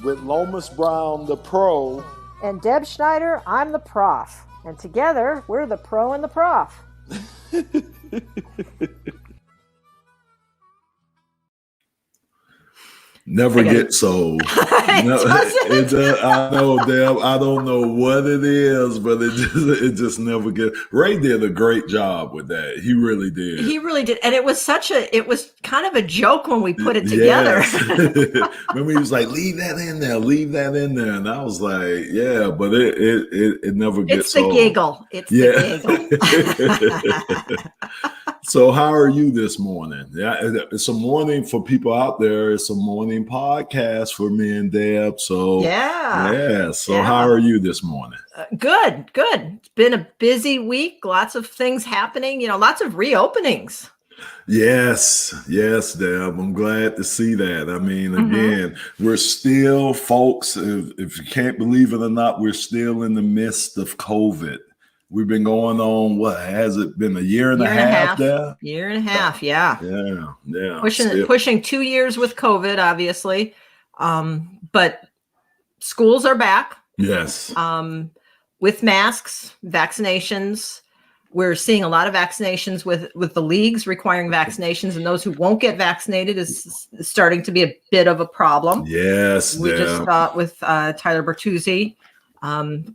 with Lomas Brown, the pro. And Deb Schneider, I'm the prof. And together, we're the pro and the prof. Never gets old. I know, Deb. I don't know what it is, but it just never gets. Ray did a great job with that. He really did. He really did, and it was kind of a joke when we put it together. Yes. Remember, he was like, "Leave that in there," and I was like, "Yeah," but it never gets old. It's the giggle. So how are you this morning? Yeah, it's a morning for people out there. It's a morning podcast for me and Deb. So yeah. So how are you this morning? Good. It's been a busy week. Lots of things happening. Lots of reopenings. Yes, Deb. I'm glad to see that. I mean, again, we're still, folks, if you can't believe it or not, we're still in the midst of COVID. We've been going on, what has it been, a year and a half there? Year and a half, yeah. Yeah. Pushing 2 years with COVID, obviously. But schools are back. Yes. With masks, vaccinations. We're seeing a lot of vaccinations with the leagues requiring vaccinations, and those who won't get vaccinated is starting to be a bit of a problem. Yes. We just saw it with Tyler Bertuzzi.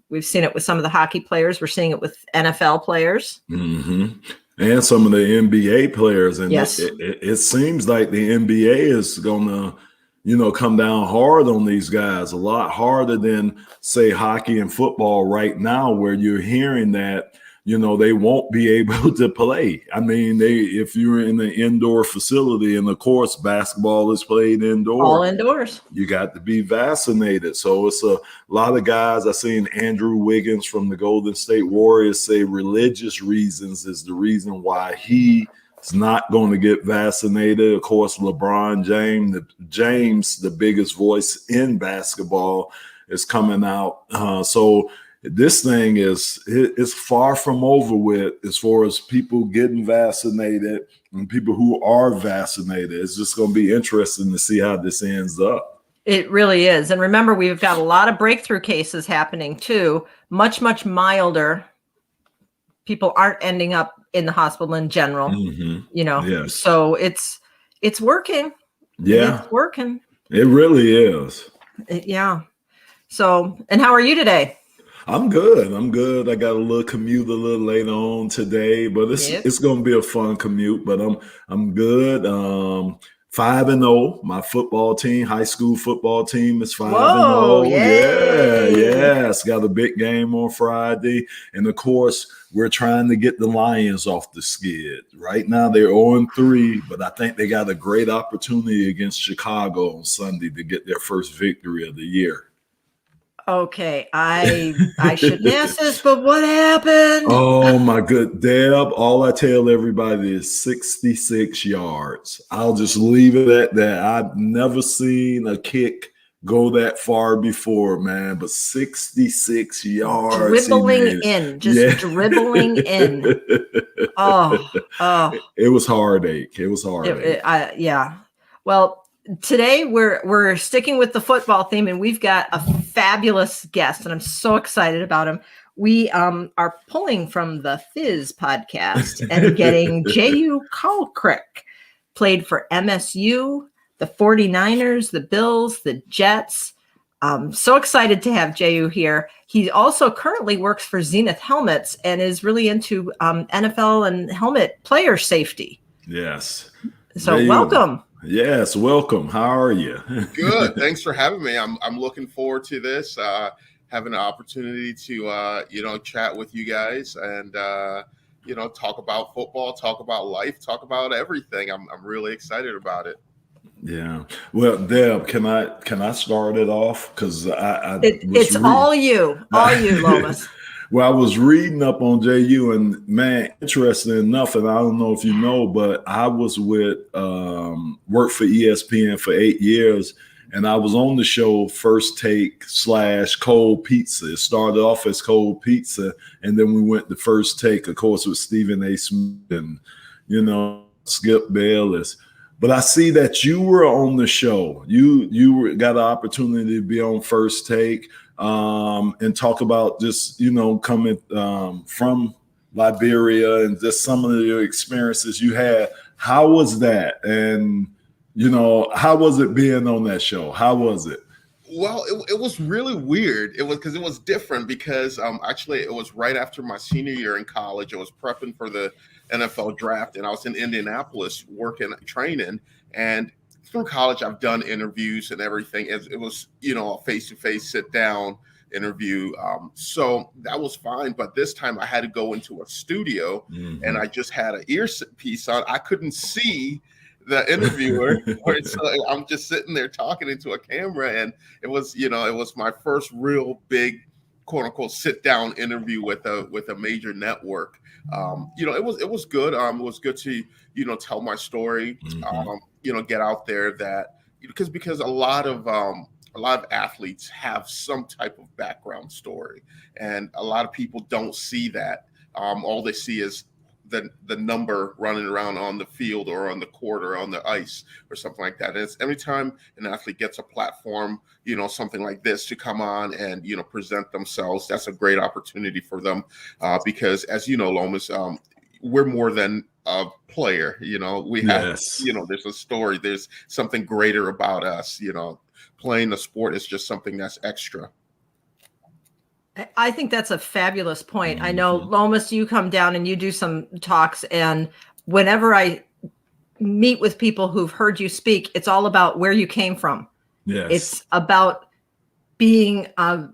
We've seen it with some of the hockey players. We're seeing it with NFL players. Mm-hmm. And some of the NBA players. And yes. it seems like the NBA is going to, come down hard on these guys, a lot harder than, say, hockey and football right now, where you're hearing that, they won't be able to play. I mean, if you're in an indoor facility, and of course, basketball is played indoors. All indoors. You got to be vaccinated. So it's a lot of guys. I seen Andrew Wiggins from the Golden State Warriors say religious reasons is the reason why he is not going to get vaccinated. Of course, LeBron James, the biggest voice in basketball, is coming out. So this thing is far from over with as far as people getting vaccinated and people who are vaccinated. It's just going to be interesting to see how this ends up. It really is. And remember, we've got a lot of breakthrough cases happening too, much, much milder. People aren't ending up in the hospital in general, Yes. So it's working. Yeah. It's working. It really is. Yeah. So, and how are you today? I'm good. I got a little commute a little later on today, but it's going to be a fun commute, but I'm good. 5-0. My football team, high school football team is 5-0. Yeah. It's got a big game on Friday. And of course, we're trying to get the Lions off the skid. Right now they're 0-3, but I think they got a great opportunity against Chicago on Sunday to get their first victory of the year. Okay, I shouldn't ask this, but what happened? Oh my good Deb, all I tell everybody is 66 yards. I'll just leave it at that. I've never seen a kick go that far before, man, but 66 yards. Dribbling in. Oh. It was heartache. Yeah. Well, today we're sticking with the football theme, and we've got a fabulous guest, and I'm so excited about him. We are pulling from the Fizz podcast and getting Jehuu Caulcrick, played for MSU, the 49ers, the Bills, the Jets. So excited to have Jehuu here. He also currently works for Zenith Helmets and is really into NFL and helmet player safety. Yes. So Jehuu. Welcome. Yes, welcome. How are you? Good. Thanks for having me. I'm looking forward to this. Having an opportunity to chat with you guys and talk about football, talk about life, talk about everything. I'm really excited about it. Yeah. Well, Deb, can I start it off? Because it's all you, Lomas. Well, I was reading up on Jehuu, and man, interesting enough, and I don't know if you know, but I was worked for ESPN for 8 years, and I was on the show First Take / Cold Pizza. It started off as Cold Pizza, and then we went to First Take, of course, with Stephen A. Smith and, Skip Bayless. But I see that you were on the show. Got an opportunity to be on First Take and talk about just, coming from Liberia and just some of the experiences you had. How was that? And, how was it being on that show? How was it? Well, it was really weird. It was different because actually it was right after my senior year in college. I was prepping for the NFL draft, and I was in Indianapolis training. And through college, I've done interviews and everything. It was, a face-to-face sit-down interview. So that was fine. But this time I had to go into a studio, and I just had an earpiece on. I couldn't see the interviewer. So I'm just sitting there talking into a camera, and it was my first real big quote unquote sit down interview with a major network. It was good. It was good to tell my story. Get out there because a lot of athletes have some type of background story, and a lot of people don't see that. All they see is the number running around on the field or on the court or on the ice or something like that. And it's every time an athlete gets a platform, something like this to come on and, present themselves, that's a great opportunity for them because as you know, Lomas, we're more than a player, we have, yes. There's a story, there's something greater about us, playing a sport is just something that's extra. I think that's a fabulous point. I know, Lomas, you come down and you do some talks, and whenever I meet with people who've heard you speak, it's all about where you came from. Yes. It's about being a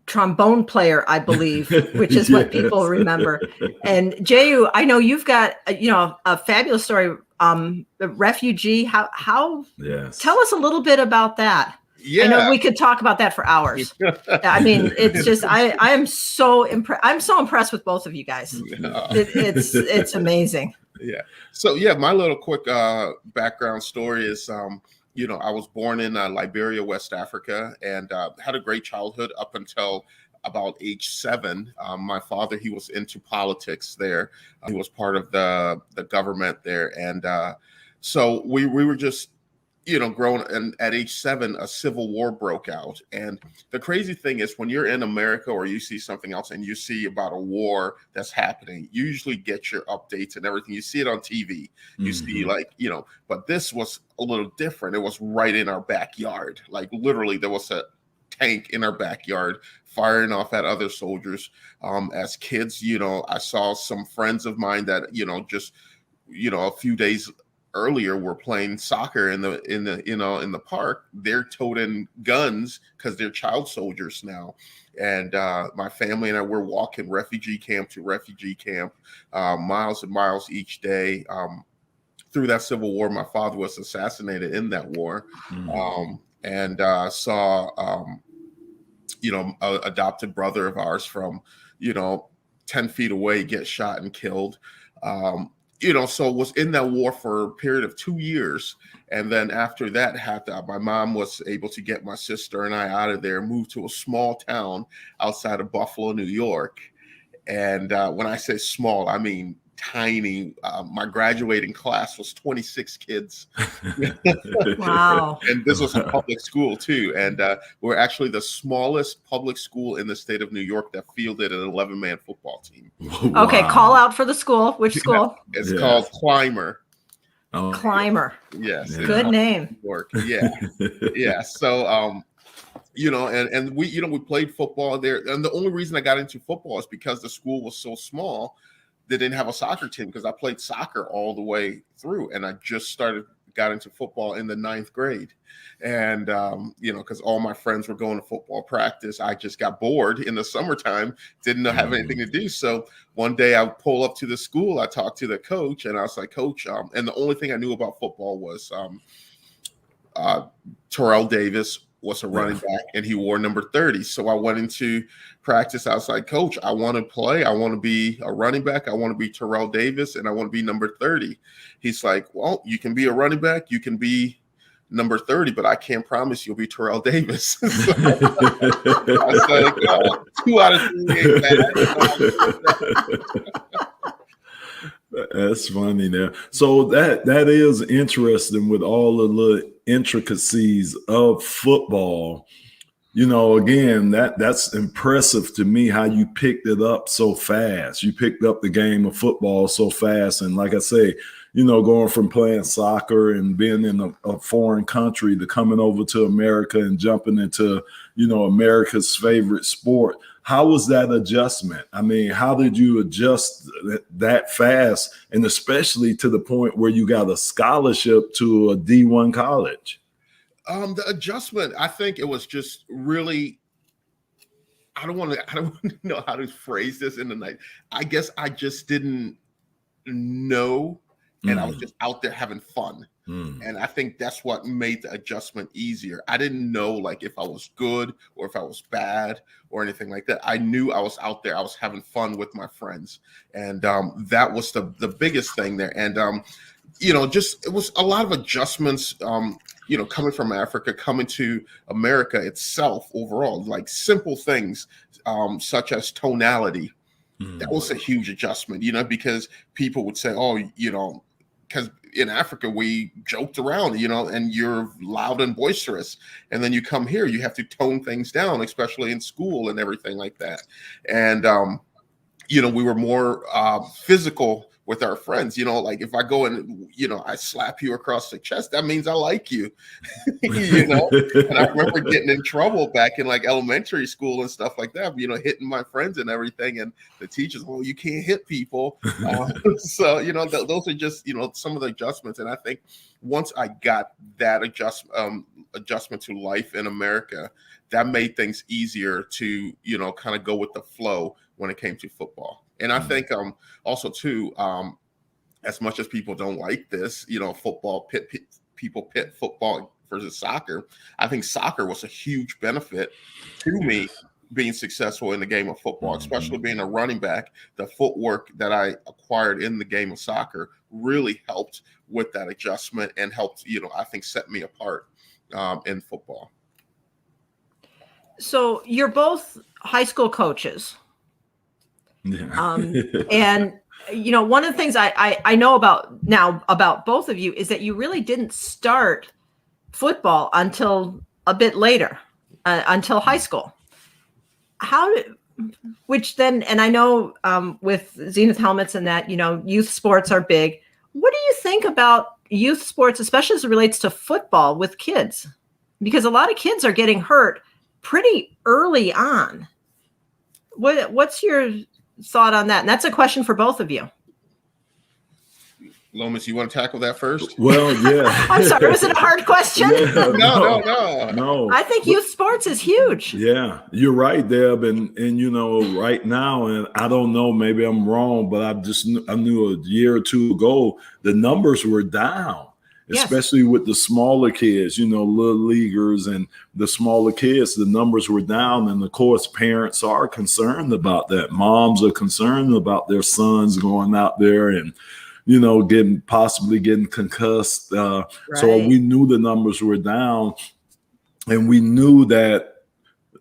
trombone player, I believe, which is what people remember. And Jehuu, I know you've got, a fabulous story. The refugee, how yes. Tell us a little bit about that. Yeah. I know we could talk about that for hours. I mean, it's just, I am so impressed. I'm so impressed with both of you guys. It's amazing. Yeah. So my little quick background story is, I was born in Liberia, West Africa, and had a great childhood up until about age 7. My father, he was into politics there. He was part of the government there. And so we were just, grown, and at age 7, a civil war broke out. And the crazy thing is when you're in America or you see something else and you see about a war that's happening, you usually get your updates and everything. You see it on TV, you see but this was a little different. It was right in our backyard. Like literally there was a tank in our backyard firing off at other soldiers. As kids, I saw some friends of mine that, just, a few days earlier were playing soccer in the park. They're toting guns because they're child soldiers now. And my family and I were walking refugee camp to refugee camp, miles and miles each day. Through that civil war, my father was assassinated in that war. And saw an adopted brother of ours from 10 feet away get shot and killed. So was in that war for a period of 2 years. And then after that happened, my mom was able to get my sister and I out of there, moved to a small town outside of Buffalo, New York. And when I say small, I mean tiny. My graduating class was 26 kids. Wow. And this was a public school too. And we're actually the smallest public school in the state of New York that fielded an 11-man football team. Wow. Okay, call out for the school. Which school? It's called Clymer. Oh. Clymer. Yes. Yeah. Good name. New York. Yeah. Yeah. So and we played football there. And the only reason I got into football is because the school was so small. They didn't have a soccer team because I played soccer all the way through, and I just got into football in the 9th grade. And, because all my friends were going to football practice, I just got bored in the summertime, didn't have anything to do. So one day I pull up to the school, I talked to the coach, and I was like, Coach, and the only thing I knew about football was Terrell Davis was a running back, and he wore number 30. So I went into practice. I was like, Coach, I want to play. I want to be a running back. I want to be Terrell Davis, and I want to be number 30. He's like, well, you can be a running back. You can be number 30, but I can't promise you'll be Terrell Davis. So I was like, 2 out of 3 ain't bad. That's funny there. So that is interesting with all the little intricacies of football. Again, that's impressive to me how you picked it up so fast. You picked up the game of football so fast. And like I say, going from playing soccer and being in a foreign country to coming over to America and jumping into, America's favorite sport. How was that adjustment? I mean, how did you adjust that fast? And especially to the point where you got a scholarship to a D1 college? The adjustment, I think it was just really, I don't want to know how to phrase this in the night. I guess I just didn't know, and I was just out there having fun. And I think that's what made the adjustment easier. I didn't know like if I was good or if I was bad or anything like that. I knew I was out there. I was having fun with my friends. And that was the biggest thing there. And, it was a lot of adjustments, coming from Africa, coming to America itself overall, like simple things such as tonality. That was a huge adjustment, because people would say, oh, because in Africa, we joked around, and you're loud and boisterous. And then you come here, you have to tone things down, especially in school and everything like that. And, we were more physical with our friends, like if I go and, I slap you across the chest, that means I like you, And I remember getting in trouble back in like elementary school and stuff like that, hitting my friends and everything. And the teachers, well, you can't hit people. So, those are just, some of the adjustments. And I think once I got that adjustment to life in America, that made things easier to, kind of go with the flow when it came to football. And I think also too, as much as people don't like this, football people pit football versus soccer. I think soccer was a huge benefit to me being successful in the game of football, especially being a running back. The footwork that I acquired in the game of soccer really helped with that adjustment and helped, I think set me apart in football. So you're both high school coaches. Yeah. And one of the things I know about both of you is that you really didn't start football until a bit later, until high school. And I know with Zenith helmets and that, youth sports are big. What do you think about youth sports, especially as it relates to football with kids? Because a lot of kids are getting hurt pretty early on. What's your thought on that? And that's a question for both of you. Lomas, you want to tackle that first? Well, yeah. I'm sorry, was it a hard question? Yeah, No. I think youth sports is huge. Yeah, you're right, Deb. And right now, and I don't know, maybe I'm wrong, but I knew a year or two ago, the numbers were down. Yes. Especially with the smaller kids, little leaguers and the smaller kids, the numbers were down. And of course, parents are concerned about that. Moms are concerned about their sons going out there and, possibly getting concussed. Right. So we knew the numbers were down, and we knew that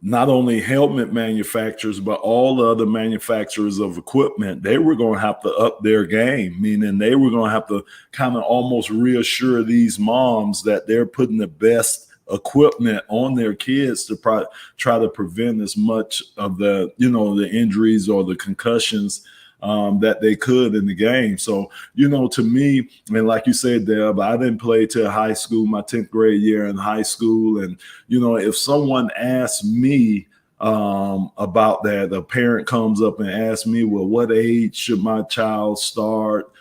not only helmet manufacturers, but all the other manufacturers of equipment, they were going to have to up their game, meaning they were going to have to kind of almost reassure these moms that they're putting the best equipment on their kids to try to prevent as much of the injuries or the concussions that they could in the game. So, to me, and like you said, Deb, I didn't play till high school, my 10th grade year in high school. And, if someone asked me about that, a parent comes up and asks me, well, what age should my child start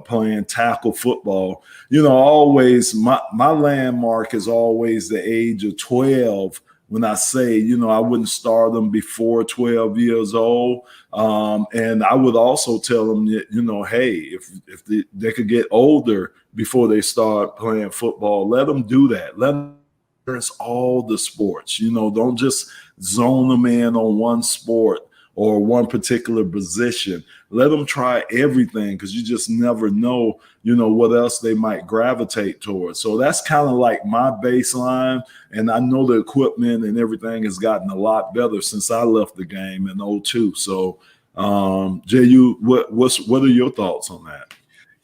playing tackle football? Always my landmark is always the age of 12. When I say, I wouldn't start them before 12 years old. And I would also tell them that, hey, if they could get older before they start playing football, let them do that. Let them experience all the sports. Don't just zone them in on one sport or one particular position. Let them try everything, because you just never know, what else they might gravitate towards. So that's kind of like my baseline. And I know the equipment and everything has gotten a lot better since I left the game in 2002. So, Jehuu, what are your thoughts on that?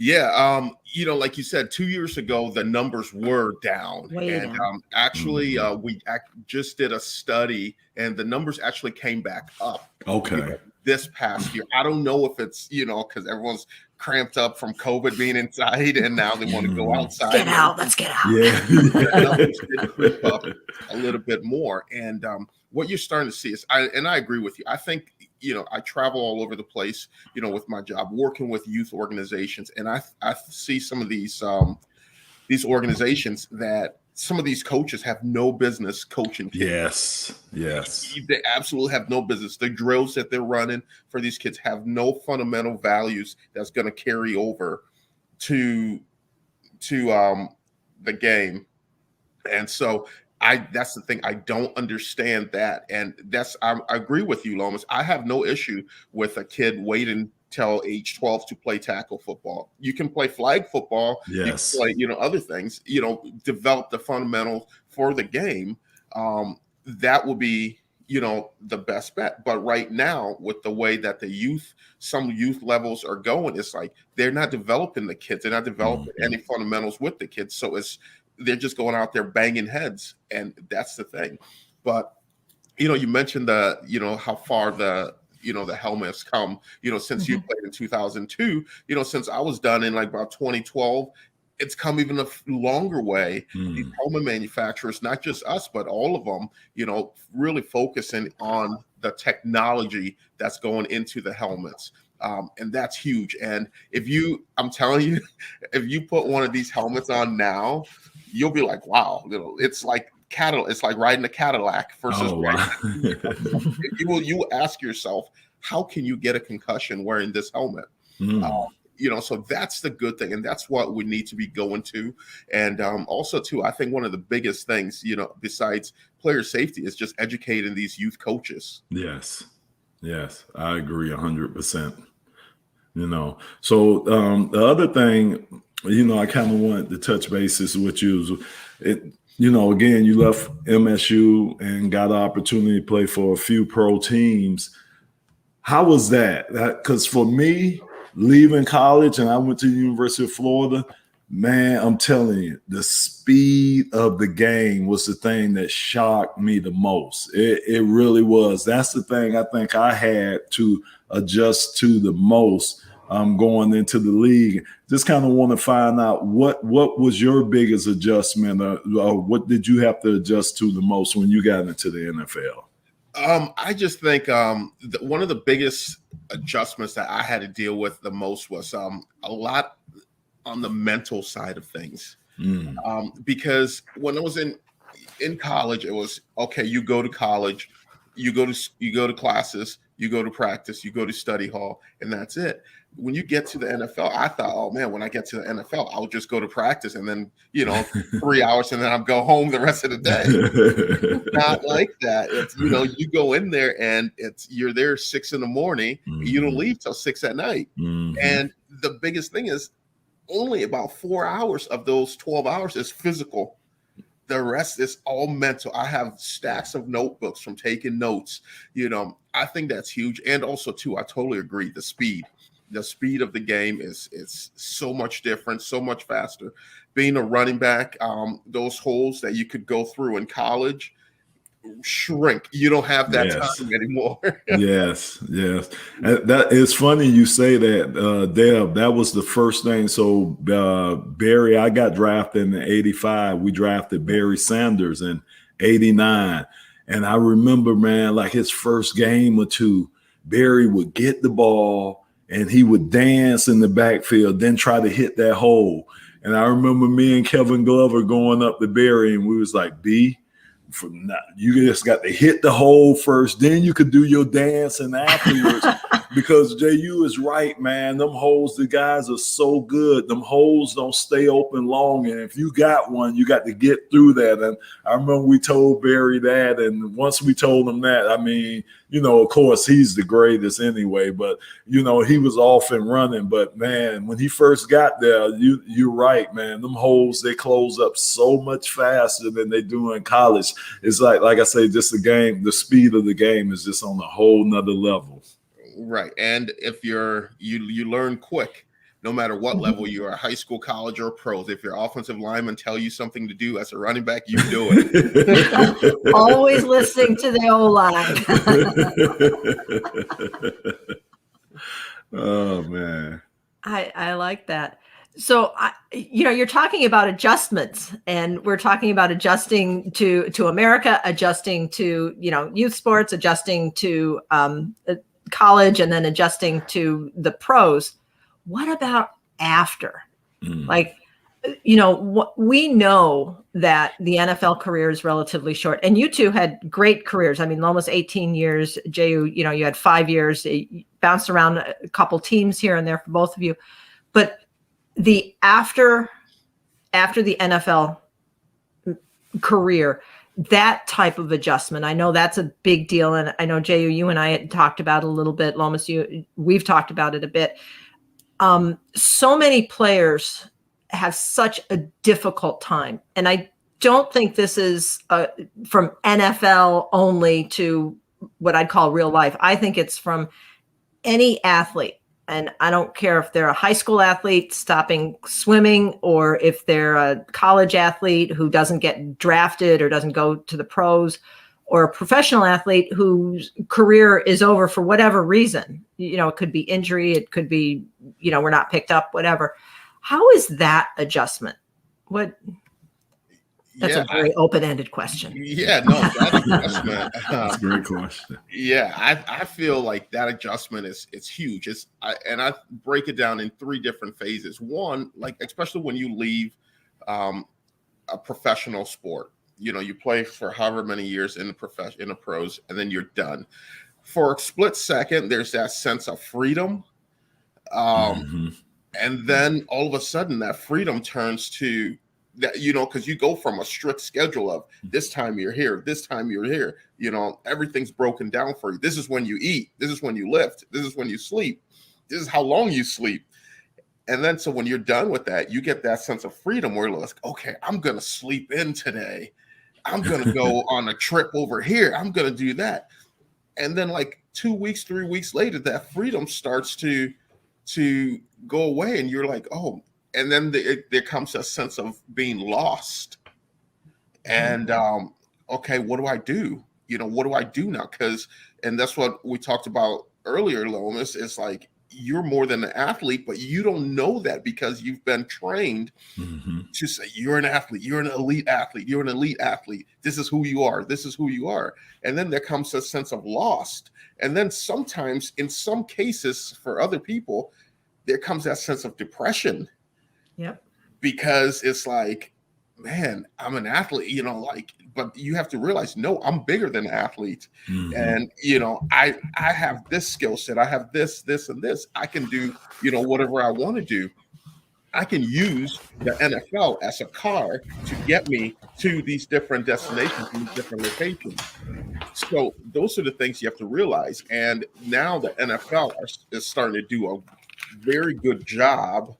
Yeah, like you said, 2 years ago, the numbers were down. Way And down. actually, we just did a study, and the numbers actually came back up. Okay. This past year. I don't know if it's, because everyone's cramped up from COVID being inside, and now they want to go outside. Get out. Let's get out. Yeah. The numbers did creep up a little bit more. And what you're starting to see is, I agree with you. I think, I travel all over the place, with my job, working with youth organizations. And I see some of these organizations that some of these coaches have no business coaching kids. Yes. They absolutely have no business. The drills that they're running for these kids have no fundamental values that's going to carry over to the game. And so that's the thing. I don't understand that. And I agree with you, Lomas. I have no issue with a kid waiting till age 12 to play tackle football. You can play flag football. Yes. You can play, other things, develop the fundamentals for the game. That would be, the best bet. But right now, with the way that some youth levels are going, it's like they're not developing the kids. They're not developing any fundamentals with the kids. So they're just going out there banging heads. And that's the thing. But, you mentioned how far the helmets come, since you played in 2002, since I was done in like about 2012, it's come even a longer way. These helmet manufacturers, not just us, but all of them, really focusing on the technology that's going into the helmets. And that's huge. And I'm telling you, if you put one of these helmets on now, you'll be like, wow, it's like it's like riding a Cadillac versus you ask yourself, how can you get a concussion wearing this helmet? So that's the good thing, and that's what we need to be going to. And also too, I think one of the biggest things, besides player safety, is just educating these youth coaches. Yes, I agree 100%. So the other thing, I kind of wanted to touch bases with you. Again, you left MSU and got the opportunity to play for a few pro teams. How was that? Because for me, leaving college and I went to the University of Florida, man, I'm telling you, the speed of the game was the thing that shocked me the most. It really was. That's the thing I think I had to adjust to the most. Going into the league, just kind of want to find out what was your biggest adjustment, or what did you have to adjust to the most when you got into the NFL? I just think one of the biggest adjustments that I had to deal with the most was a lot on the mental side of things. Because when I was in college, it was okay. You go to college, you go to classes, you go to practice, you go to study hall, and that's it. When you get to the NFL, I thought, oh man, when I get to the NFL, I'll just go to practice and then, 3 hours and then I'll go home the rest of the day. Not like that. It's, you go in there and you're there 6 a.m. You don't leave till 6 p.m. And the biggest thing is only about 4 hours of those 12 hours is physical. The rest is all mental. I have stacks of notebooks from taking notes. I think that's huge. And also too, I totally agree. The speed of the game is so much different, so much faster. Being a running back, those holes that you could go through in college shrink. You don't have that time anymore. Yes. That is funny you say that, Deb. That was the first thing. So Barry, I got drafted in '85. We drafted Barry Sanders in '89. And I remember, man, like his first game or two, Barry would get the ball and he would dance in the backfield, then try to hit that hole. And I remember me and Kevin Glover going up to Barry, and we was like, B, you just got to hit the hole first, then you could do your dancing afterwards. Because Jehuu is right, man. Them holes, the guys are so good. Them holes don't stay open long. And if you got one, you got to get through that. And I remember we told Barry that. And once we told him that, I mean, of course, he's the greatest anyway. But, he was off and running. But, man, when he first got there, you're right, man. Them holes, they close up so much faster than they do in college. It's like I say, just the speed of the game is just on a whole nother level. Right. And if you learn quick, no matter what level you are, high school, college, or pros. If your offensive lineman tell you something to do as a running back, you do it. Always listening to the O-line. Oh, man. I like that. So, you're talking about adjustments, and we're talking about adjusting to America, adjusting to, youth sports, adjusting to college, and then adjusting to the pros. What about after? Like, we know that the NFL career is relatively short, and you two had great careers. I mean, almost 18 years. Jehuu, you had 5 years. You bounced around a couple teams here and there for both of you, but the after the NFL career, that type of adjustment, I know that's a big deal, and I know Jehuu, you and I had talked about it a little bit. Lomas, we've talked about it a bit. So many players have such a difficult time, and I don't think this is from NFL only to what I'd call real life. I think it's from any athlete. And I don't care if they're a high school athlete stopping swimming, or if they're a college athlete who doesn't get drafted or doesn't go to the pros, or a professional athlete whose career is over for whatever reason. It could be injury. It could be, we're not picked up, whatever. How is that adjustment? That's a very open-ended question. Yeah, no, that adjustment. That's a great question. Yeah, I feel like that adjustment it's huge. And I break it down in 3 different phases. One, like especially when you leave a professional sport, you play for however many years in the pros, and then you're done. For a split second, there's that sense of freedom, and then all of a sudden, that freedom turns to that, because you go from a strict schedule of this time you're here, this time you're here, everything's broken down for you. This is when you eat. This is when you lift. This is when you sleep. This is how long you sleep. And then, so when you're done with that, you get that sense of freedom where you're like, okay, I'm going to sleep in today. I'm going to go on a trip over here. I'm going to do that. And then like 2 weeks, 3 weeks later, that freedom starts to go away. And you're like, oh, and then there comes a sense of being lost. And, okay, what do I do? What do I do now? And that's what we talked about earlier, Lomas, is like, you're more than an athlete, but you don't know that because you've been trained to say you're an athlete, you're an elite athlete, you're an elite athlete. This is who you are. This is who you are. And then there comes a sense of lost. And then sometimes, in some cases, for other people, there comes that sense of depression. Yep. Because it's like, man, I'm an athlete, but you have to realize, no, I'm bigger than an athlete. And, I have this skill set. I have this, and this. I can do, whatever I want to do. I can use the NFL as a car to get me to these different destinations, these different locations. So those are the things you have to realize. And now the NFL is starting to do a very good job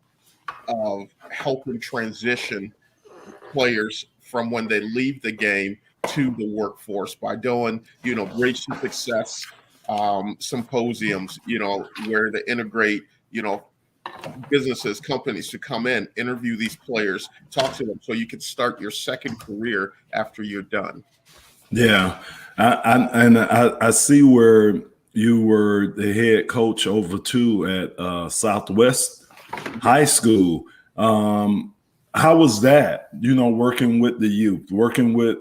of helping transition players from when they leave the game to the workforce by doing, Bridge to Success symposiums, where they integrate, businesses, companies to come in, interview these players, talk to them, so you can start your second career after you're done. Yeah, I see where you were the head coach over too at Southwest High School. How was that? Working with the youth, working with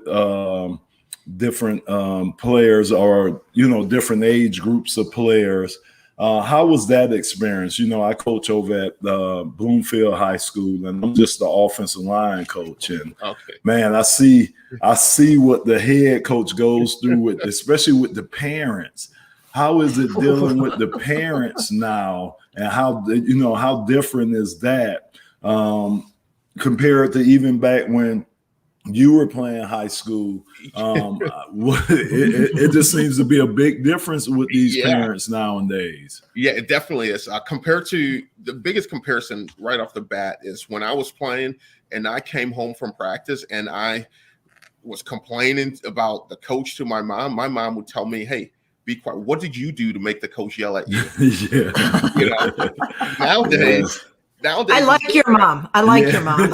different players, or different age groups of players. How was that experience? I coach over at Bloomfield High School, and I'm just the offensive line coach. And man, I see what the head coach goes through with, especially with the parents. How is it dealing with the parents now, and how different is that compared to even back when you were playing high school? It just seems to be a big difference with these parents nowadays. Yeah, it definitely is. Compared to the biggest comparison right off the bat is when I was playing and I came home from practice and I was complaining about the coach to my mom. My mom would tell me, "Hey, be quiet. What did you do to make the coach yell at you?" Yeah. Nowadays, nowadays, I like your mom. I like your mom.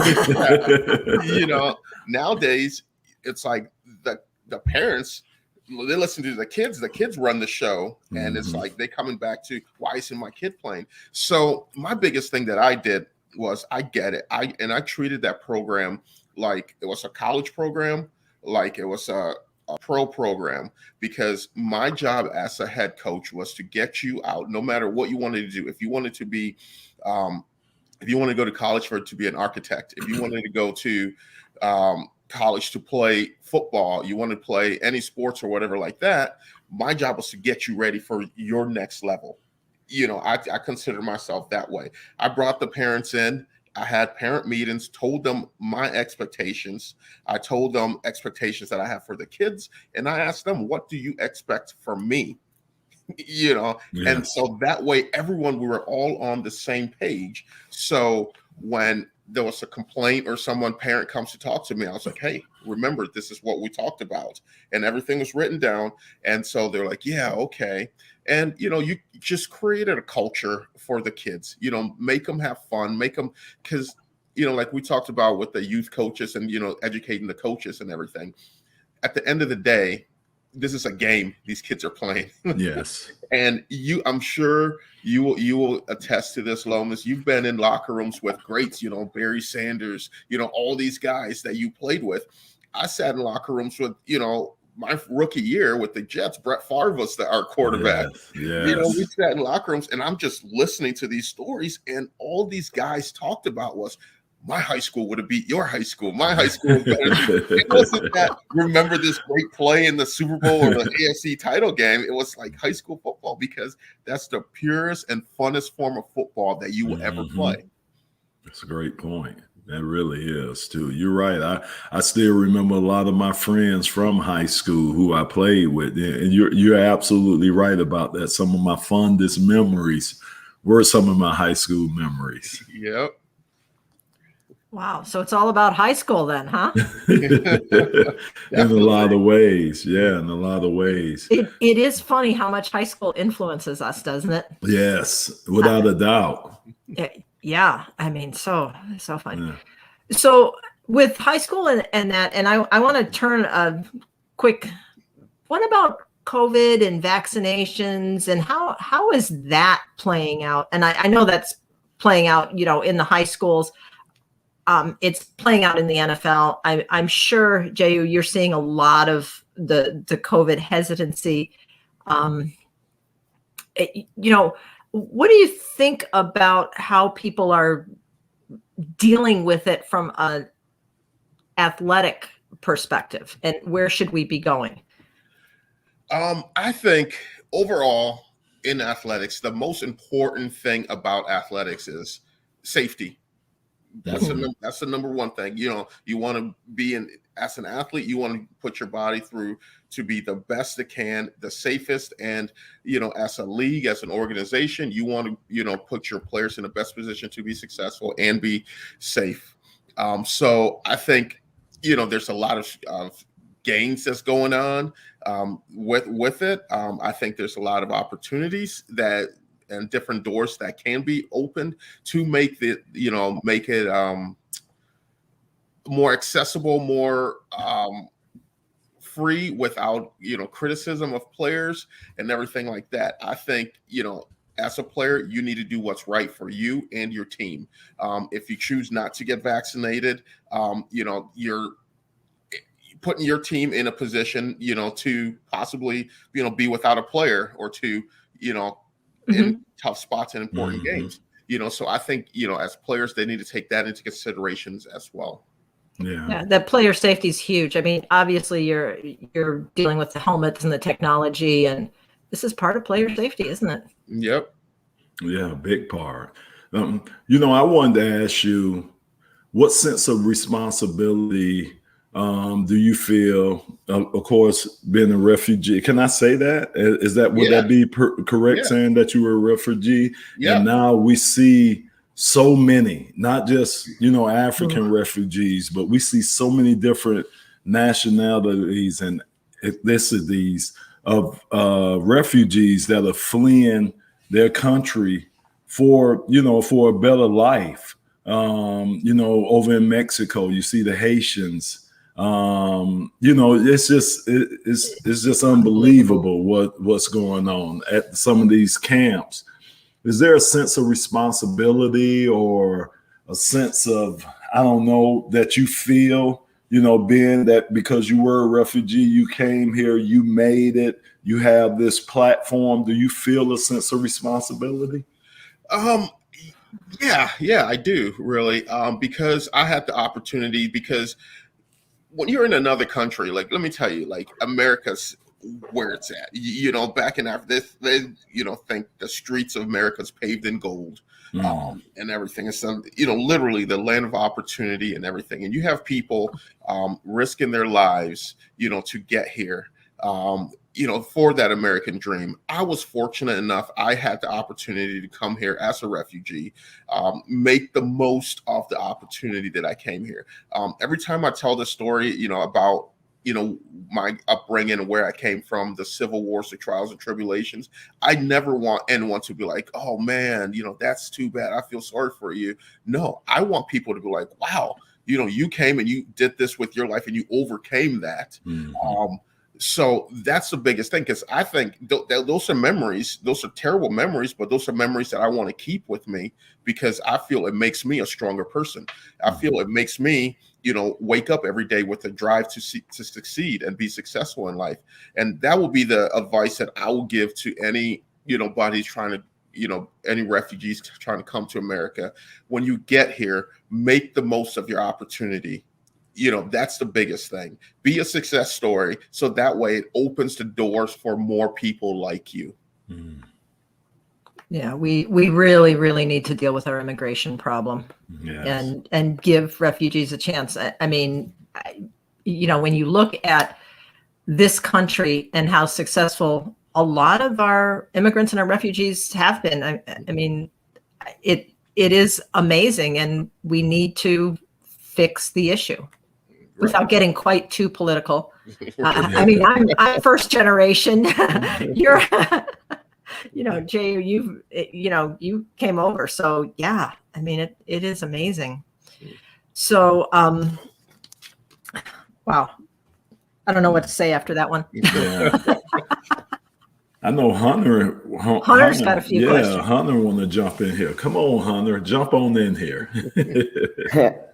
you know, nowadays it's like the parents, they listen to the kids run the show, and it's like they coming back to, why isn't my kid playing? So my biggest thing that I did was, I get it. I treated that program like it was a college program, like it was a pro program, because my job as a head coach was to get you out, no matter what you wanted to do. If you wanted to be, if you want to go to college to be an architect, if you wanted to go to college to play football, you want to play any sports or whatever like that, my job was to get you ready for your next level. You know, I consider myself that way. I brought the parents in. I had parent meetings, told them my expectations. I told them expectations that I have for the kids. And I asked them, what do you expect from me? You know, and so that way, we were all on the same page. So when there was a complaint or parent comes to talk to me, I was like, hey, remember, this is what we talked about. And everything was written down. And so they're like, yeah, okay. And, you know, you just created a culture for the kids, you know, make them have fun, because, you know, like we talked about with the youth coaches and, you know, educating the coaches and everything. At the end of the day, this is a game these kids are playing. Yes. And I'm sure you will attest to this, Lomas. You've been in locker rooms with greats, you know, Barry Sanders, you know, all these guys that you played with. I sat in locker rooms with, you know, my rookie year with the Jets, Brett Favre was our quarterback. Yes. You know, we sat in locker rooms, and I'm just listening to these stories, and all these guys talked about was, my high school would have beat your high school. My high school was better. It wasn't that, remember this great play in the Super Bowl or the AFC title game. It was like high school football, because that's the purest and funnest form of football that you will ever play. That's a great point. That really is too. You're right. I still remember a lot of my friends from high school who I played with, and you're absolutely right about that. Some of my fondest memories were some of my high school memories. Yep. Wow. So it's all about high school then, huh? In a lot of ways. Yeah, in a lot of ways. It is funny how much high school influences us, doesn't it? Yes, without a doubt. Yeah. I mean, so funny. Yeah. So with high school and that, and I want to turn a quick, what about COVID and vaccinations, and how is that playing out? And I know that's playing out, you know, in the high schools. It's playing out in the NFL. I'm sure, Jehuu, you're seeing a lot of the COVID hesitancy. You know, what do you think about how people are dealing with it from an athletic perspective, and where should we be going? I think overall in athletics, the most important thing about athletics is safety. That's the number one thing. You know, you want to be as an athlete, you want to put your body through to be the best it can, the safest. And, you know, as a league, as an organization, you want to, you know, put your players in the best position to be successful and be safe. So I think, you know, there's a lot of gains that's going on with it. I think there's a lot of opportunities and different doors that can be opened to make it more accessible, more free, without, you know, criticism of players and everything like that. I think, you know, as a player, you need to do what's right for you and your team. If you choose not to get vaccinated, you know, you're putting your team in a position, you know, to possibly, you know, be without a player or to, you know, in tough spots and important games, you know. So I think, you know, as players, they need to take that into considerations as well. Yeah, that player safety is huge. I mean, obviously you're dealing with the helmets and the technology, and this is part of player safety, isn't it? Yep. Yeah, big part. You know, I wanted to ask you, what sense of responsibility do you feel, of course, being a refugee? Can I say that? Would that be correct, saying that you were a refugee? Yeah. And now we see so many, not just, you know, African refugees, but we see so many different nationalities and ethnicities of refugees that are fleeing their country for a better life. Over in Mexico, you see the Haitians. It's just unbelievable what's going on at some of these camps. Is there a sense of responsibility or a sense of, I don't know, that you feel, being that because you were a refugee, you came here, you made it, you have this platform? Do you feel a sense of responsibility? Yeah, I do really, because I had the opportunity. Because when you're in another country, like, let me tell you, like, America's where it's at. Back in Africa, they think the streets of America's paved in gold, and everything. And so, literally the land of opportunity and everything. And you have people risking their lives, to get here. For that American dream. I was fortunate enough. I had the opportunity to come here as a refugee, make the most of the opportunity that I came here. Every time I tell the story, about, my upbringing and where I came from, the civil wars, the trials and tribulations, I never want anyone to be like, oh man, that's too bad. I feel sorry for you. No, I want people to be like, wow, you came and you did this with your life and you overcame that. Mm-hmm. So that's the biggest thing, because I think those are memories. Those are terrible memories, but those are memories that I want to keep with me, because I feel it makes me a stronger person. I feel it makes me, wake up every day with a drive to succeed and be successful in life. And that will be the advice that I will give to any, body's trying to, any refugees trying to come to America. When you get here, make the most of your opportunity. That's the biggest thing. Be a success story, so that way it opens the doors for more people like you. Mm. Yeah, we really, really need to deal with our immigration problem. Yes. and give refugees a chance. I mean, when you look at this country and how successful a lot of our immigrants and our refugees have been, I mean, it is amazing, and we need to fix the issue. Without getting quite too political. I mean, I'm first generation. You're, Jay, you came over. So yeah, I mean, it is amazing. So, wow. I don't know what to say after that one. Yeah. I know Hunter's got a few questions. Yeah, Hunter want to jump in here. Come on, Hunter, jump on in here.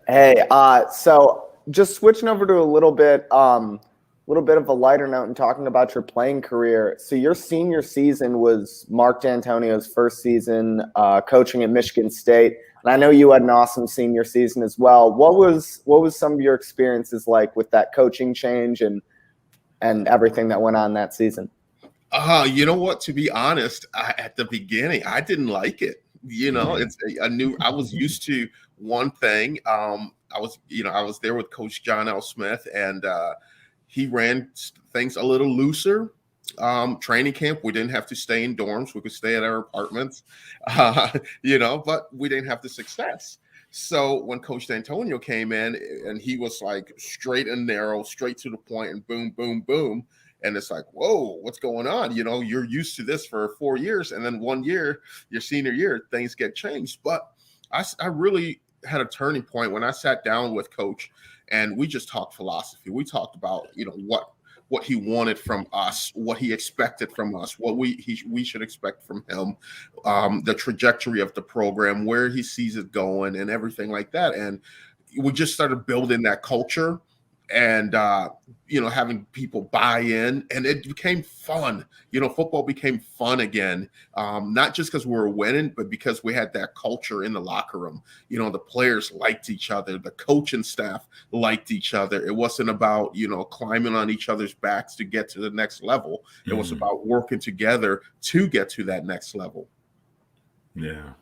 Hey, so just switching over to a little bit of a lighter note and talking about your playing career. So your senior season was Mark D'Antonio's first season coaching at Michigan State, and I know you had an awesome senior season as well. What was some of your experiences like with that coaching change and everything that went on that season? You know what? To be honest, at the beginning, I didn't like it. I was used to one thing. I was there with Coach John L. Smith, and he ran things a little looser. Training camp, we didn't have to stay in dorms. We could stay at our apartments, but we didn't have the success. So when Coach D'Antonio came in, and he was like straight and narrow, straight to the point, and boom, boom, boom. And it's like, whoa, what's going on? You're used to this for 4 years, and then 1 year, your senior year, things get changed. But I really had a turning point when I sat down with Coach, and we just talked philosophy. We talked about, what he wanted from us, what he expected from us, what we should expect from him, the trajectory of the program, where he sees it going, and everything like that. And we just started building that culture, and having people buy in, and it became fun. Football became fun again, not just because we were winning, but because we had that culture in the locker room. The players liked each other, the coaching staff liked each other. It wasn't about climbing on each other's backs to get to the next level. It was about working together to get to that next level. Yeah.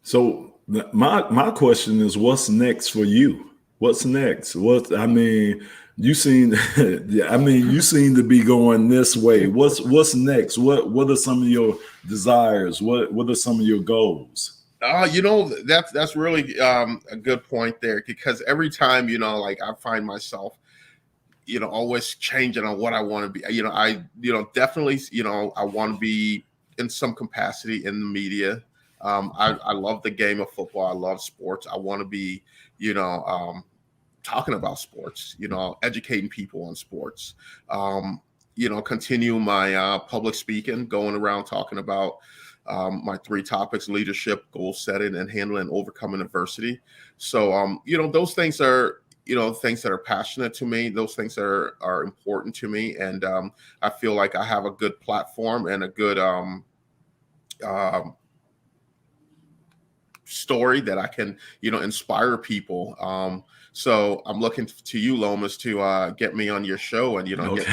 So my question is, what's next for you? What's next? You seem to be going this way. What's next? What are some of your desires? What are some of your goals? That's really a good point there, because every time, I find myself, always changing on what I want to be. I definitely, I want to be in some capacity in the media. I love the game of football. I love sports. I want to be, talking about sports, educating people on sports, continue my public speaking, going around talking about my 3 topics: leadership, goal setting, and handling and overcoming adversity. So, those things are, things that are passionate to me, those things that are important to me. And I feel like I have a good platform and a good story that I can, inspire people. So I'm looking to you, Lomas, to get me on your show and, Okay.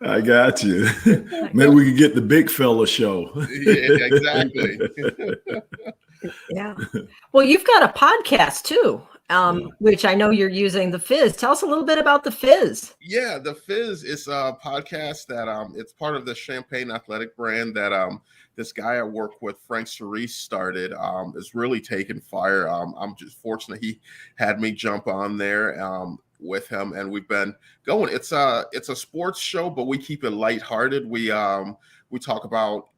I got you. Maybe we could get the big fella show. Yeah, exactly. Yeah. Well, you've got a podcast too, which I know you're using, The Fizz. Tell us a little bit about The Fizz. Yeah, The Fizz is a podcast that it's part of the Champagne Athletic brand that this guy I work with, Frank Cerise, started. Is really taking fire. I'm just fortunate he had me jump on there with him, and we've been going. It's a sports show, but we keep it lighthearted. We talk about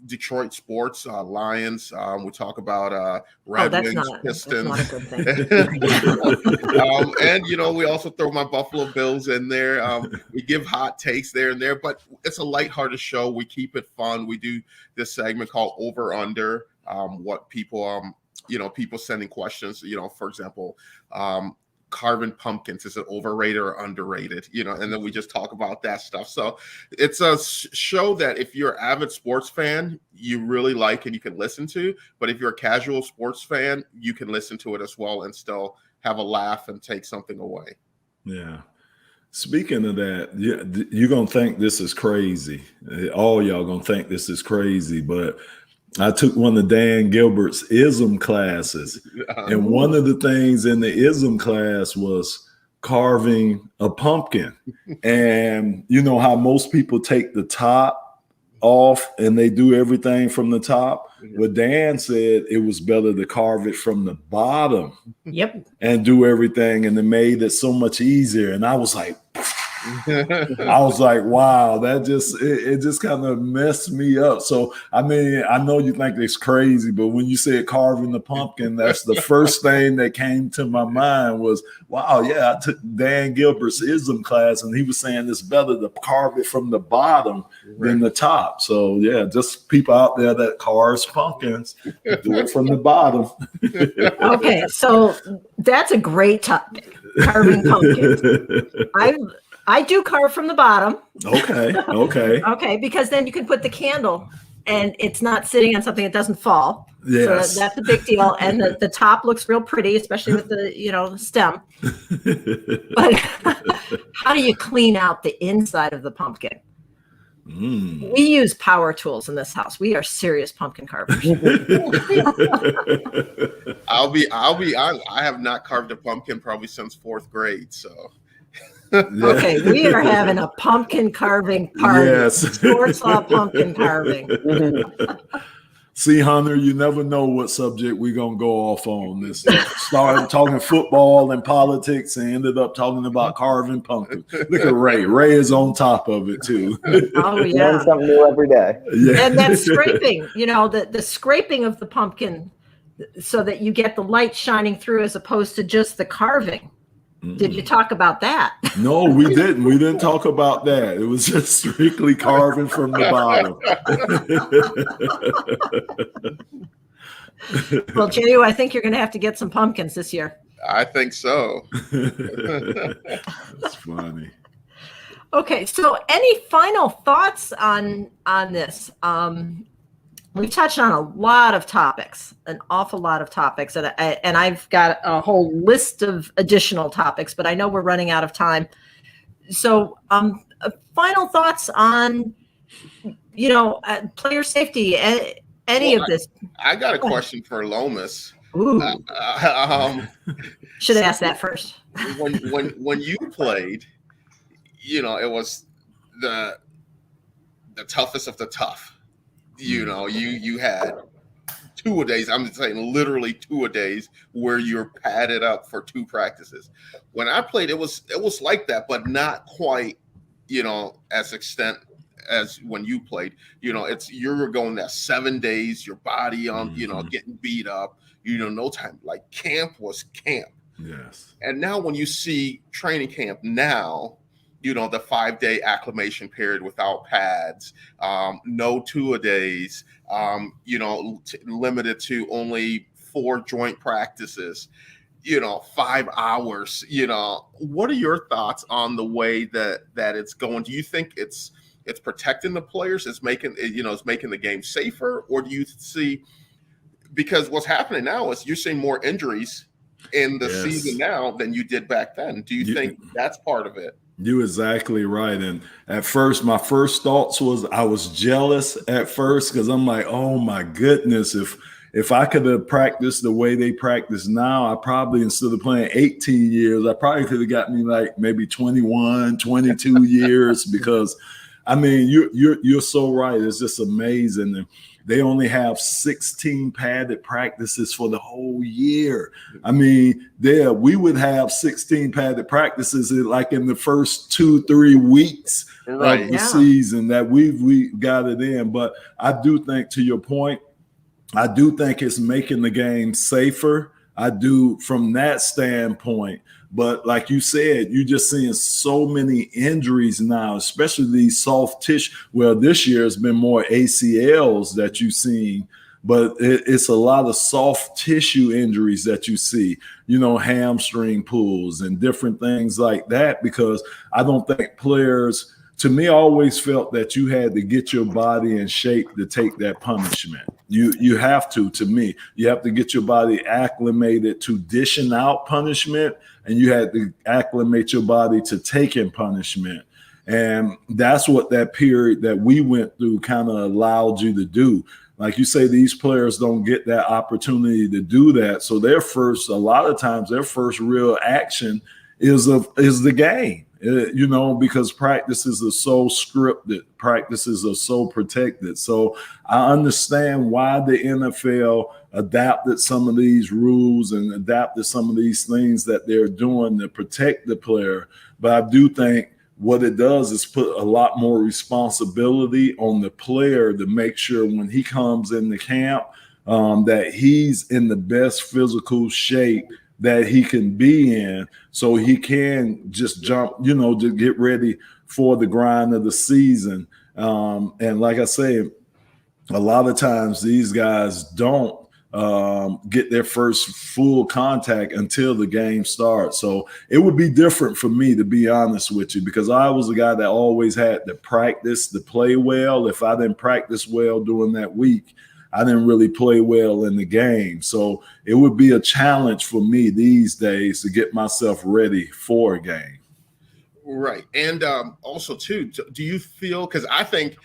Detroit sports, Lions. We talk about Red Wings, Pistons. That's not a good thing. And we also throw my Buffalo Bills in there. We give hot takes there and there, but it's a lighthearted show. We keep it fun. We do this segment called Over Under. What people people sending questions. For example, carving pumpkins, is it overrated or underrated? And then we just talk about that stuff. So it's a show that if you're an avid sports fan, you really like and you can listen to. But if you're a casual sports fan, you can listen to it as well and still have a laugh and take something away. Yeah. Speaking of that, you're going to think this is crazy. All y'all going to think this is crazy, but I took one of Dan Gilbert's ism classes, and one of the things in the ism class was carving a pumpkin. And you know how most people take the top off and they do everything from the top? Well, Dan said it was better to carve it from the bottom. Yep. And do everything, and it made it so much easier. And I was like, wow, that just kind of messed me up. So, I mean, I know you think it's crazy, but when you said carving the pumpkin, that's the first thing that came to my mind was, wow, yeah, I took Dan Gilbert's ism class, and he was saying it's better to carve it from the bottom than the top. So, yeah, just people out there that carves pumpkins, do it from the bottom. Okay, so that's a great topic, carving pumpkins. I do carve from the bottom. Okay. Because then you can put the candle and it's not sitting on something that doesn't fall. Yes. So that's a big deal. And the top looks real pretty, especially with the stem. But how do you clean out the inside of the pumpkin? We use power tools in this house. We are serious pumpkin carvers. I'll be honest. I have not carved a pumpkin probably since 4th grade. So. Okay, we are having a pumpkin carving party. Yes. Slaw pumpkin carving. See, Hunter, you never know what subject we're going to go off on. This started talking football and politics and ended up talking about carving pumpkins. Look at Ray. Ray is on top of it, too. Oh, yeah. Learn something new every day. Yeah. And that scraping, the scraping of the pumpkin so that you get the light shining through as opposed to just the carving. Did you talk about that? No, we didn't. We didn't talk about that. It was just strictly carving from the bottom. Well, Jehuu, I think you're going to have to get some pumpkins this year. I think so. That's funny. Okay, so any final thoughts on this? We've touched on a lot of topics, an awful lot of topics, and I've got a whole list of additional topics, but I know we're running out of time. So, final thoughts on, player safety, any of this? I got a question for Lomas. Ooh. Should have asked that first. When you played, it was the toughest of the tough. You had 2-a-days. I'm saying literally 2-a-days where you're padded up for 2 practices. When I played, it was like that, but not quite, as extent as when you played. You're going that 7 days, your body on, getting beat up. No time. Like camp was camp. Yes. And now when you see training camp now, the 5-day acclimation period without pads, no two-a-days, limited to only 4 joint practices, 5 hours. What are your thoughts on the way that it's going? Do you think it's protecting the players? It's making the game safer, or do you see, because what's happening now is you're seeing more injuries in the season now than you did back then? Do you think that's part of it? You're exactly right. And at first, my first thoughts was I was jealous at first, because I'm like, oh my goodness, if I could have practiced the way they practice now, I probably, instead of playing 18 years, I probably could have got me like maybe 21, 22 years, because I mean, you're so right. It's just amazing. And they only have 16 padded practices for the whole year. I mean, we would have 16 padded practices like in the first 2-3 weeks of the season that we got it in. But I do think, to your point, I do think it's making the game safer. I do, from that standpoint. But like you said, you're just seeing so many injuries now, especially these soft tissue. Well, this year has been more ACLs that you've seen, but it's a lot of soft tissue injuries that you see, hamstring pulls and different things like that, because I don't think players, to me, I always felt that you had to get your body in shape to take that punishment. You have to me. You have to get your body acclimated to dishing out punishment, and you had to acclimate your body to taking punishment. And that's what that period that we went through kind of allowed you to do. Like you say, these players don't get that opportunity to do that. So a lot of times their first real action is the game. Because practices are so scripted, practices are so protected. So I understand why the NFL adapted some of these rules and adapted some of these things that they're doing to protect the player. But I do think what it does is put a lot more responsibility on the player to make sure when he comes into camp that he's in the best physical shape that he can be in, so he can just jump, to get ready for the grind of the season. And like I say, a lot of times these guys don't get their first full contact until the game starts. So it would be different for me, to be honest with you, because I was a guy that always had to practice to play well. If I didn't practice well during that week, I didn't really play well in the game. So it would be a challenge for me these days to get myself ready for a game. Right. And also, too, do you feel, because I think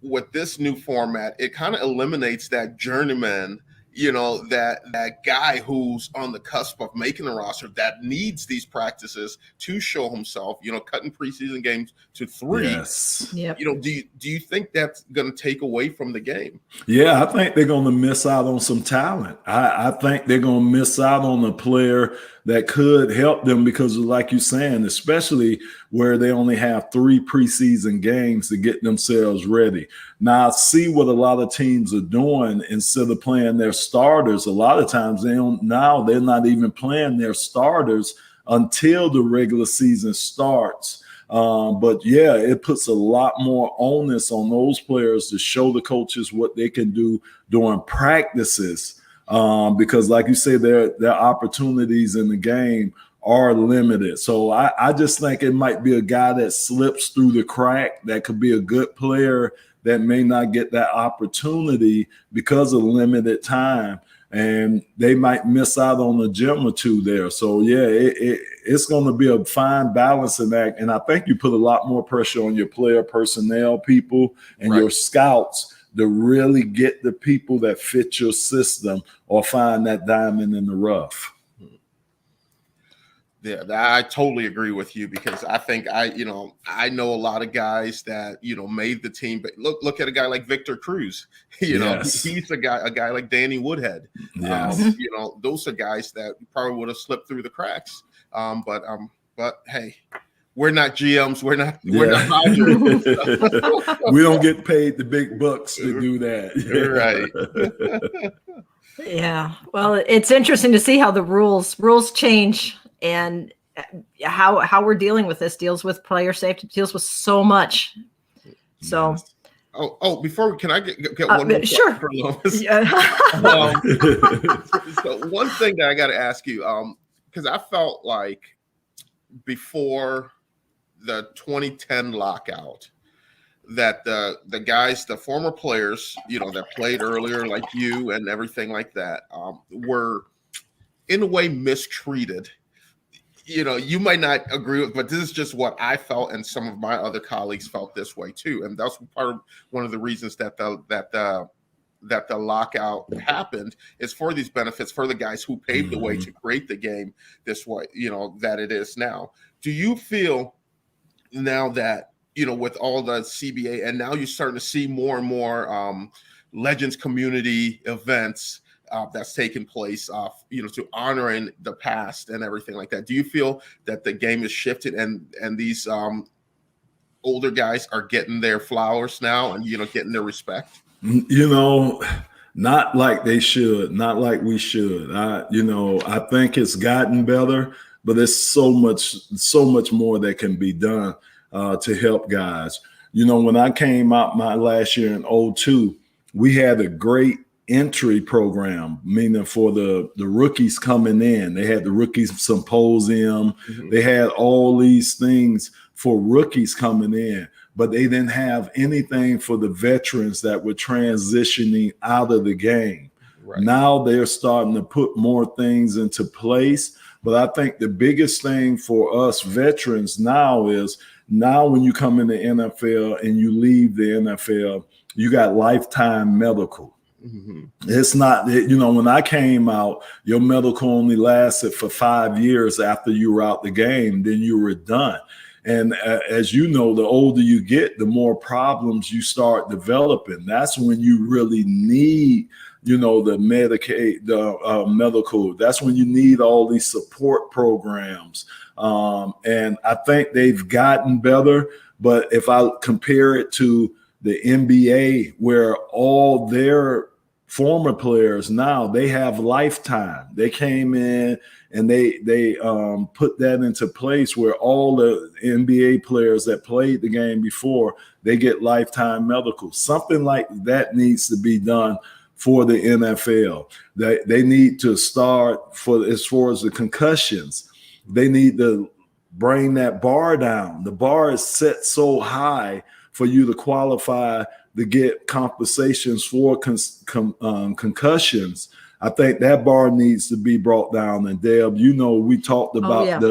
with this new format, it kind of eliminates that journeyman, that guy who's on the cusp of making a roster that needs these practices to show himself, cutting preseason games to 3. Yes. Yep. Do you think that's going to take away from the game? Yeah, I think they're going to miss out on some talent. I think they're going to miss out on a player that could help them, because like you're saying, especially where they only have 3 preseason games to get themselves ready. Now, I see what a lot of teams are doing. Instead of playing their starters, a lot of times they're not even playing their starters until the regular season starts. But yeah, it puts a lot more onus on those players to show the coaches what they can do during practices. Because like you say, their opportunities in the game are limited. So I just think it might be a guy that slips through the crack that could be a good player that may not get that opportunity because of limited time. And they might miss out on a gem or two there. So, yeah, it's going to be a fine balancing act. And I think you put a lot more pressure on your player personnel people and your scouts to really get the people that fit your system or find that diamond in the rough. Yeah, I totally agree with you, because I think I know a lot of guys that, made the team, but look at a guy like Victor Cruz, he's a guy like Danny Woodhead. Yes. Those are guys that probably would have slipped through the cracks. But hey, we're not GMs. We're not Rodgers. We don't get paid the big bucks to do that. Right. Yeah. Well, it's interesting to see how the rules change, and how we're dealing with this. Deals with player safety, deals with so much. So before can I get one more sure. for Lomas? Yeah. So one thing that I got to ask you, because I felt like before the 2010 lockout, that the guys, the former players, that played earlier, like you and everything like that, were in a way mistreated. You might not agree with, but this is just what I felt, and some of my other colleagues felt this way too. And that's one of the reasons that the lockout happened, is for these benefits for the guys who paved the way to create the game this way, that it is now. Do you feel now that, with all the CBA, and now you're starting to see more and more Legends community events that's taking place, to honoring the past and everything like that? Do you feel that the game is shifted and these older guys are getting their flowers now and, getting their respect? Not like they should, not like we should. I think it's gotten better, but there's so much more that can be done to help guys. When I came out my last year in 2002, we had a great entry program, meaning for the rookies coming in. They had the rookies symposium. They had all these things for rookies coming in, but they didn't have anything for the veterans that were transitioning out of the game. Right. Now they're starting to put more things into place. But I think the biggest thing for us veterans now is, when you come in the NFL and you leave the NFL, you got lifetime medical. It's not, when I came out, your medical only lasted for 5 years after you were out the game, then you were done. And as you know, the older you get, the more problems you start developing. That's when you really need, the Medicaid, the medical. That's when you need all these support programs. And I think they've gotten better. But if I compare it to the NBA, where all their former players now, they have lifetime. They came in and they put that into place where all the NBA players that played the game before, they get lifetime medical. Something like that needs to be done for the NFL. They need to start as far as the concussions. They need to bring that bar down. The bar is set so high for you to qualify to get compensations for concussions. I think that bar needs to be brought down. And Deb, we talked about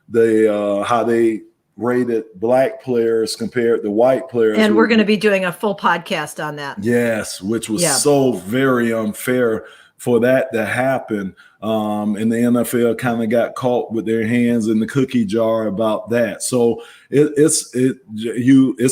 the how they rated black players compared to white players. And we're going to be doing a full podcast on that. Yes, which was so very unfair for that to happen. And the NFL kind of got caught with their hands in the cookie jar about that. So it's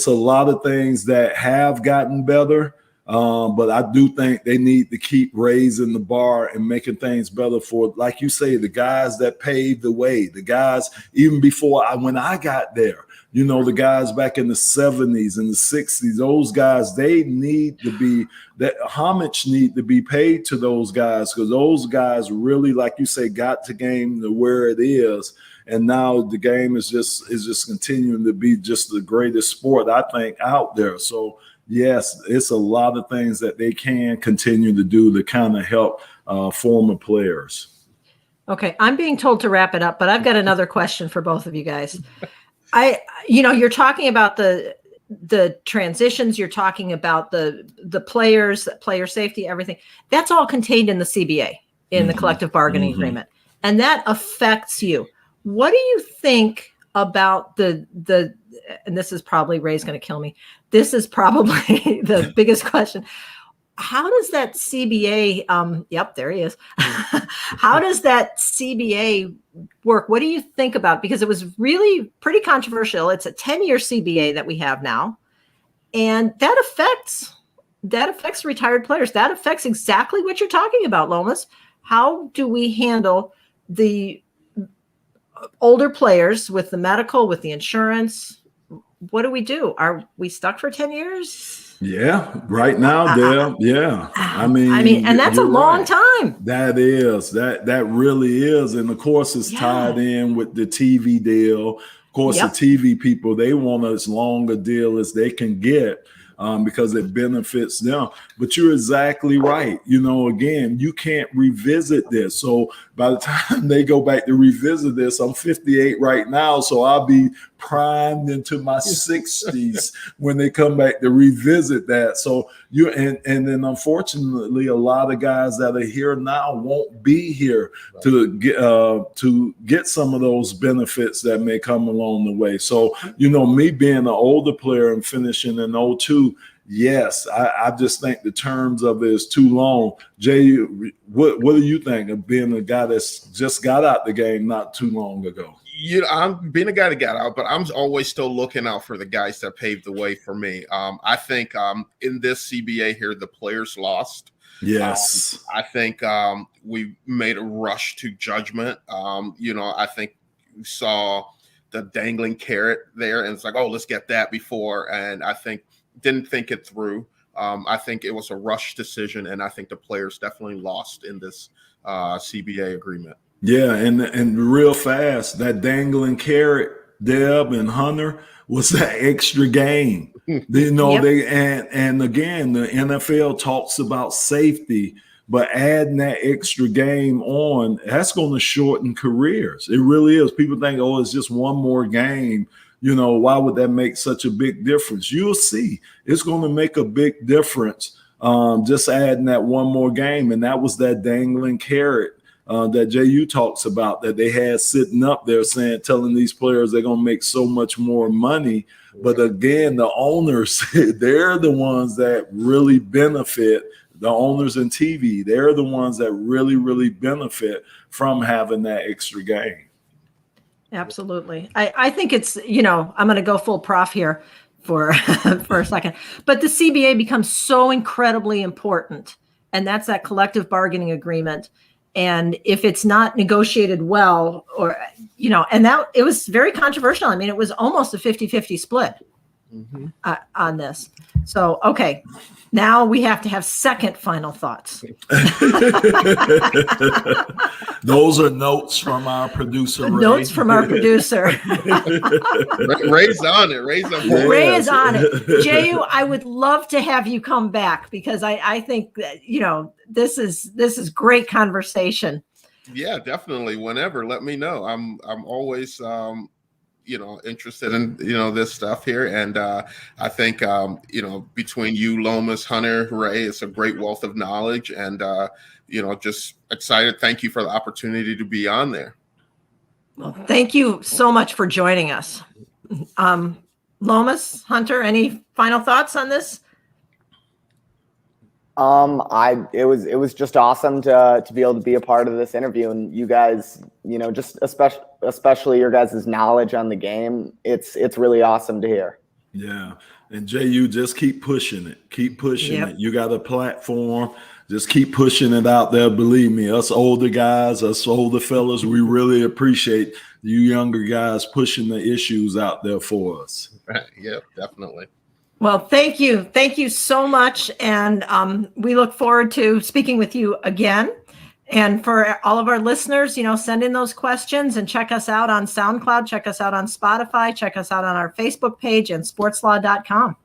a lot of things that have gotten better. But I do think they need to keep raising the bar and making things better for, like you say, the guys that paved the way, the guys even before when I got there, the guys back in the 70s and the 60s, those guys, they need to be, that homage need to be paid to those guys, because those guys really, like you say, got the game to where it is. And now the game is just continuing to be just the greatest sport, I think, out there. So yes, it's a lot of things that they can continue to do to kind of help former players. Okay, I'm being told to wrap it up, but I've got another question for both of you guys. You're talking about the transitions, you're talking about the players, player safety, everything. That's all contained in the CBA, in the collective bargaining agreement. And that affects you. What do you think about the and this is probably, Ray's going to kill me. This is probably the biggest question. How does that CBA, yep, there he is. How does that CBA work? What do you think about? Because it was really pretty controversial. It's a 10-year CBA that we have now. And that affects retired players. That affects exactly what you're talking about, Lomas. How do we handle the older players with the medical, with the insurance, what do we do? Are we stuck for 10 years? Yeah, right now, Deb. Yeah, I mean, and that's a long time. That is that really is, and of course, it's tied in with the TV deal. Of course, the TV people, they want as long a deal as they can get. Because it benefits them. But you're exactly right. You know, again, you can't revisit this. So by the time they go back to revisit this, I'm 58 right now. So I'll be primed into my 60s when they come back to revisit that. So and then unfortunately, a lot of guys that are here now won't be here to get some of those benefits that may come along the way. So, you know, me being an older player and finishing in 02, yes, I just think the terms of it is too long. Jay, what do you think of being a guy that's just got out the game not too long ago? You know, I'm being a guy that got out, but I'm always still looking out for the guys that paved the way for me. I think in this CBA here, the players lost. Yes. I think we made a rush to judgment. You know, I think we saw the dangling carrot there, and it's like, oh, let's get that before. And I think didn't think it through. I think it was a rush decision, and I think the players definitely lost in this CBA agreement. Yeah, and real fast, that dangling carrot, Deb and Hunter, was that extra game. You know, and again, the NFL talks about safety, but adding that extra game on, that's going to shorten careers. It really is. People think, oh, it's just one more game. You know, why would that make such a big difference? You'll see. It's going to make a big difference just adding that one more game. And that was that dangling carrot that Jehuu talks about that they had sitting up there telling these players they're going to make so much more money. But again, the owners, they're the ones that really benefit. The owners in TV, they're the ones that really, really benefit from having that extra game. Absolutely. I think it's, you know, I'm going to go full prof here for for a second, but the CBA becomes so incredibly important, and that's that collective bargaining agreement. And if it's not negotiated well, or, you know, and that it was very controversial. I mean, it was almost a 50-50 split on this. So, okay. Now we have to have second final thoughts. Those are notes from our producer. Ray. Notes from our producer. Ray's on it. Ray's on it. Ray is on it. Jehuu, I would love to have you come back because I think that, you know, this is great conversation. Yeah, definitely. Whenever, let me know. I'm always you know, interested in, you know, this stuff here. And I think, you know, between you, Lomas, Hunter, Ray, it's a great wealth of knowledge, and, you know, just excited. Thank you for the opportunity to be on there. Well, thank you so much for joining us. Lomas, Hunter, any final thoughts on this? It was just awesome to be able to be a part of this interview, and you guys, you know, just especially your guys' knowledge on the game. It's really awesome to hear. Yeah. And Jehuu, just keep pushing it. Keep pushing it. You got a platform. Just keep pushing it out there. Believe me, us older guys, us older fellas, we really appreciate you younger guys pushing the issues out there for us. Yeah, definitely. Well, thank you. Thank you so much. And we look forward to speaking with you again. And for all of our listeners, you know, send in those questions and check us out on SoundCloud, check us out on Spotify, check us out on our Facebook page and sportslaw.com.